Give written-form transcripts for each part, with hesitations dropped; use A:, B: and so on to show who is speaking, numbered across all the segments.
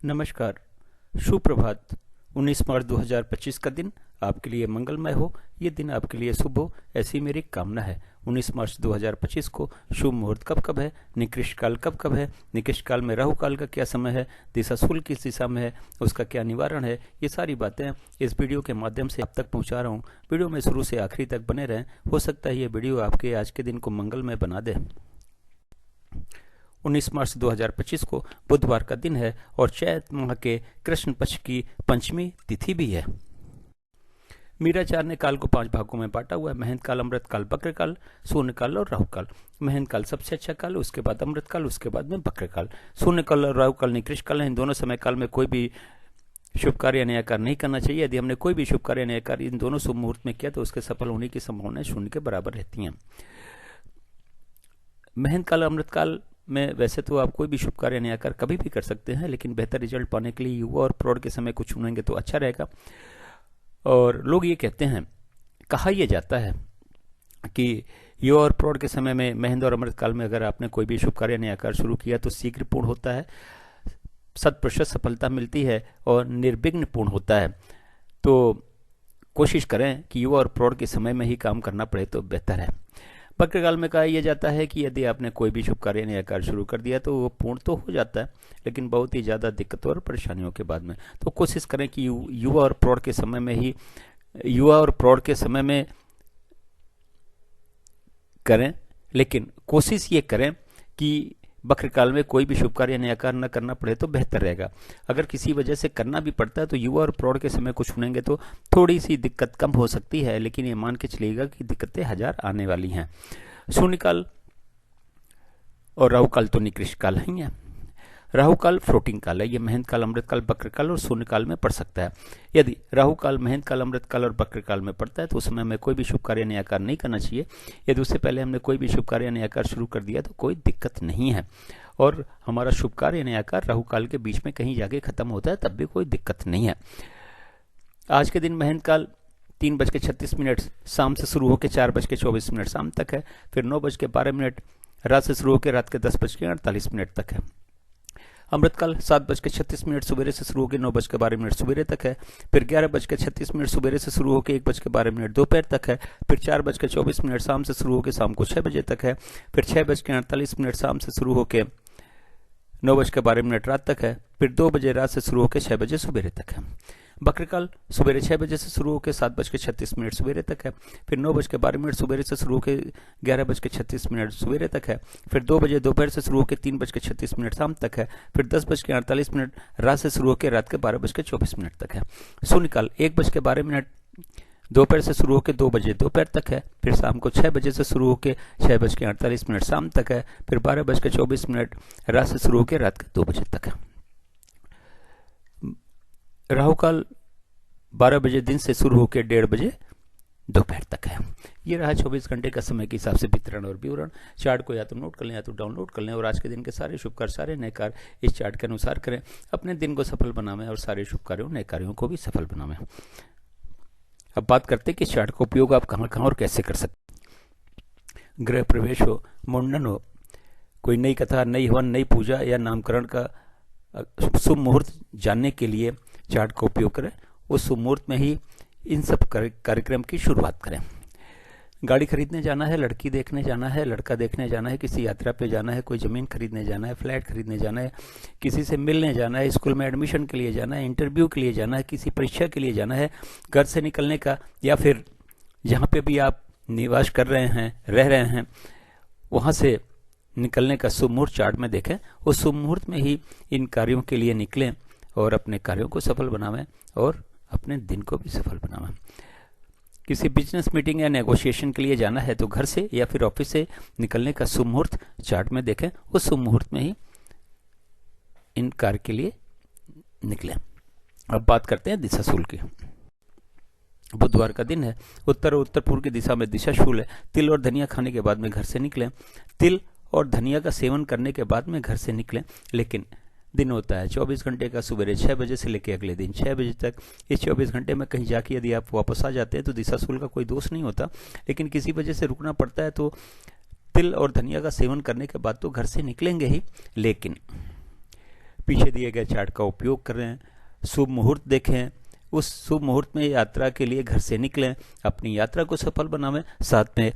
A: नमस्कार। सुप्रभात। 19 मार्च 2025 का दिन आपके लिए मंगलमय हो, ये दिन आपके लिए शुभ हो, ऐसी मेरी कामना है। 19 मार्च 2025 को शुभ मुहूर्त कब कब है, निकृष्ट काल कब कब है, निकृष्ट काल में राहु काल का क्या समय है, दिशा शूल किस दिशा में है, उसका क्या निवारण है, ये सारी बातें इस वीडियो के माध्यम से आप तक पहुंचा रहा हूं। वीडियो में शुरू से आखिरी तक बने रहें, हो सकता है ये वीडियो आपके आज के दिन को मंगलमय बना दे। 19 मार्च 2025 को बुधवार का दिन है और चैत माह के कृष्ण पक्ष की पंचमी तिथि भी है। मीराचार्य ने काल को 5 भागों में बांटा हुआ है। महंत काल, अमृत काल, बक्र काल, शून्य काल और राहु काल। महंत काल सबसे अच्छा काल, उसके बाद अमृत काल, उसके बाद में बक्र काल। शून्य काल और राहु काल निकृष्ट काल है। इन दोनों समय काल में कोई भी शुभ कार्य नया कार्य नहीं करना चाहिए। यदि हमने कोई भी शुभ कार्य नया कार्य इन दोनों शुभ मुहूर्त में किया तो उसके सफल होने की संभावनाएं शून्य के बराबर रहती हैं। महंत काल, अमृत काल में वैसे तो आप कोई भी शुभ कार्य नया कार्य कभी भी कर सकते हैं, लेकिन बेहतर रिजल्ट पाने के लिए युवा और प्रौढ़ के समय को चुनेंगे तो अच्छा रहेगा। और लोग ये कहते हैं, कहा यह जाता है कि युवा और प्रौढ़ के समय में महंत और अमृत काल में अगर आपने कोई भी शुभ कार्य नया कार्य शुरू किया तो शीघ्र पूर्ण होता है, 100% सफलता मिलती है और निर्विघ्न पूर्ण होता है। तो कोशिश करें कि युवा और प्रौढ़ के समय में ही काम करना पड़े तो बेहतर है। बक्र काल में कहा यह जाता है कि यदि आपने कोई भी शुभ कार्य नया कार्य शुरू कर दिया तो वो पूर्ण तो हो जाता है, लेकिन बहुत ही ज़्यादा दिक्कतों और परेशानियों के बाद में। तो कोशिश करें कि युवा और प्रौढ़ के समय में करें, लेकिन कोशिश ये करें कि बक्र काल में कोई भी शुभ कार्य नया कार्य न करना पड़े तो बेहतर रहेगा। अगर किसी वजह से करना भी पड़ता है तो युवा और प्रौढ़ के समय को चुनेंगे तो थोड़ी सी दिक्कत कम हो सकती है, लेकिन ये मान के चलिएगा कि दिक्कतें 1000 आने वाली हैं। शून्य काल और राहु काल तो निकृष्ट काल ही है। राहु काल फ्लोटिंग काल है। ये महंत काल, अमृत काल, बक्र काल और शून्य काल में पड़ सकता है। यदि राहु काल, महंत काल, अमृत काल और बक्र काल में पड़ता है तो उस समय में कोई भी शुभ कार्य नया कार्य नहीं करना चाहिए। यदि उससे पहले हमने कोई भी शुभ कार्य नया कार्य शुरू कर दिया तो कोई दिक्कत नहीं है, और हमारा शुभ कार्य नया कार्य राहु काल के बीच में कहीं जाके खत्म होता है तब भी कोई दिक्कत नहीं है। आज के दिन महंत काल 3:36 शाम से शुरू होकर 4:24 शाम तक है। फिर 9:12 रात से शुरू होकर रात के 10:48 तक है। अमृत काल 7:36 सवेरे से शुरू होकर 9:12 सवेरे तक है। फिर 11:36 सवेरे से शुरू होकर 1:12 दोपहर तक है। फिर 4:24 शाम से शुरू होकर शाम को 6 बजे तक है। फिर 6:48 शाम से शुरू होकर 9:12 रात तक है। फिर 2 बजे रात से शुरू होकर 6 बजे सवेरे तक है। बक्र काल सवेरे 6 बजे से शुरू होकर 7:36 सवेरे तक है। फिर 9:12 सवेरे से शुरू होकर 11:36 सवेरे तक है। फिर 2 बजे दोपहर से शुरू होकर 3:36 शाम तक है। फिर 10:48 रात से शुरू होकर रात के 12:24 तक है। शून्य काल 1:12 दोपहर से शुरू होकर 2 बजे दोपहर तक है। फिर शाम को 6 बजे से शुरू होकर 6:48 शाम तक है। फिर 12:24 रात से शुरू होकर रात के 2 बजे तक है। राहु काल 12 बजे दिन से शुरू होकर 1:30 बजे दोपहर तक है। ये रहा 24 घंटे का समय के हिसाब से वितरण और विवरण। चार्ट को या तो नोट कर लें या तो डाउनलोड कर लें, और आज के दिन के सारे शुभ कार्य, सारे नए कार्य इस चार्ट के अनुसार करें। अपने दिन को सफल बनावें और सारे शुभ कार्यों, नए कार्यों को भी सफल बनावें। अब बात करते हैं कि चार्ट का उपयोग आप कहाँ कहाँ और कैसे कर सकते हैं। गृह प्रवेश हो, मुंडन हो, कोई नई कथा, नई हवन, नई पूजा या नामकरण का शुभ मुहूर्त जानने के लिए चार्ट का उपयोग करें। उस शुभ मुहूर्त में ही इन सब कार्यक्रम की शुरुआत करें। गाड़ी खरीदने जाना है, लड़की देखने जाना है, लड़का देखने जाना है, किसी यात्रा पे जाना है, कोई ज़मीन खरीदने जाना है, फ्लैट खरीदने जाना है, किसी से मिलने जाना है, स्कूल में एडमिशन के लिए जाना है, इंटरव्यू के लिए जाना है, किसी परीक्षा के लिए जाना है, घर से निकलने का, या फिर जहाँ पे भी आप निवास कर रहे हैं, रह रहे हैं, वहाँ से निकलने का शुभ मुहूर्त चार्ट में देखें। उस शुभ मुहूर्त में ही इन कार्यों के लिए निकलें और अपने कार्यों को सफल बनावें और अपने दिन को भी सफल बनावें। किसी बिजनेस मीटिंग या नेगोशिएशन के लिए जाना है तो घर से या फिर ऑफिस से निकलने का शुभ मुहूर्त चार्ट में देखें। उस शुभ मुहूर्त में ही इन कार्य के लिए निकलें। अब बात करते हैं दिशा शूल की। बुधवार का दिन है। उत्तर और उत्तर पूर्व की दिशा में दिशा शूल है। तिल और धनिया खाने के बाद में घर से निकलें। तिल और धनिया का सेवन करने के बाद में घर से निकलें। लेकिन दिन होता है 24 घंटे का, सुबह 6 बजे से लेकर अगले दिन 6 बजे तक। इस 24 घंटे में कहीं जाके यदि आप वापस आ जाते हैं तो दिशा शूल का कोई दोष नहीं होता, लेकिन किसी वजह से रुकना पड़ता है तो तिल और धनिया का सेवन करने के बाद तो घर से निकलेंगे ही, लेकिन पीछे दिए गए चार्ट का उपयोग करें, शुभ मुहूर्त देखें, उस शुभ मुहूर्त में यात्रा के लिए घर से निकलें, अपनी यात्रा को सफल बनावें, साथ में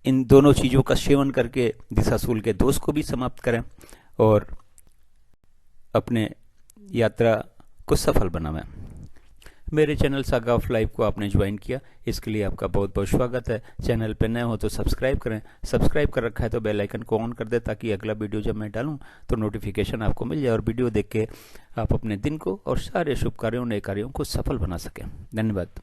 A: इन दोनों चीज़ों का सेवन करके दिशाशूल के दोष को भी समाप्त करें और अपने यात्रा को सफल बनावें। मेरे चैनल सागा ऑफ लाइफ को आपने ज्वाइन किया, इसके लिए आपका बहुत बहुत स्वागत है। चैनल पे नए हो तो सब्सक्राइब करें, सब्सक्राइब कर रखा है तो बेल आइकन को ऑन कर दें ताकि अगला वीडियो जब मैं डालूं तो नोटिफिकेशन आपको मिल जाए और वीडियो देख के आप अपने दिन को और सारे शुभ कार्यों नए कार्यों को सफल बना सकें। धन्यवाद।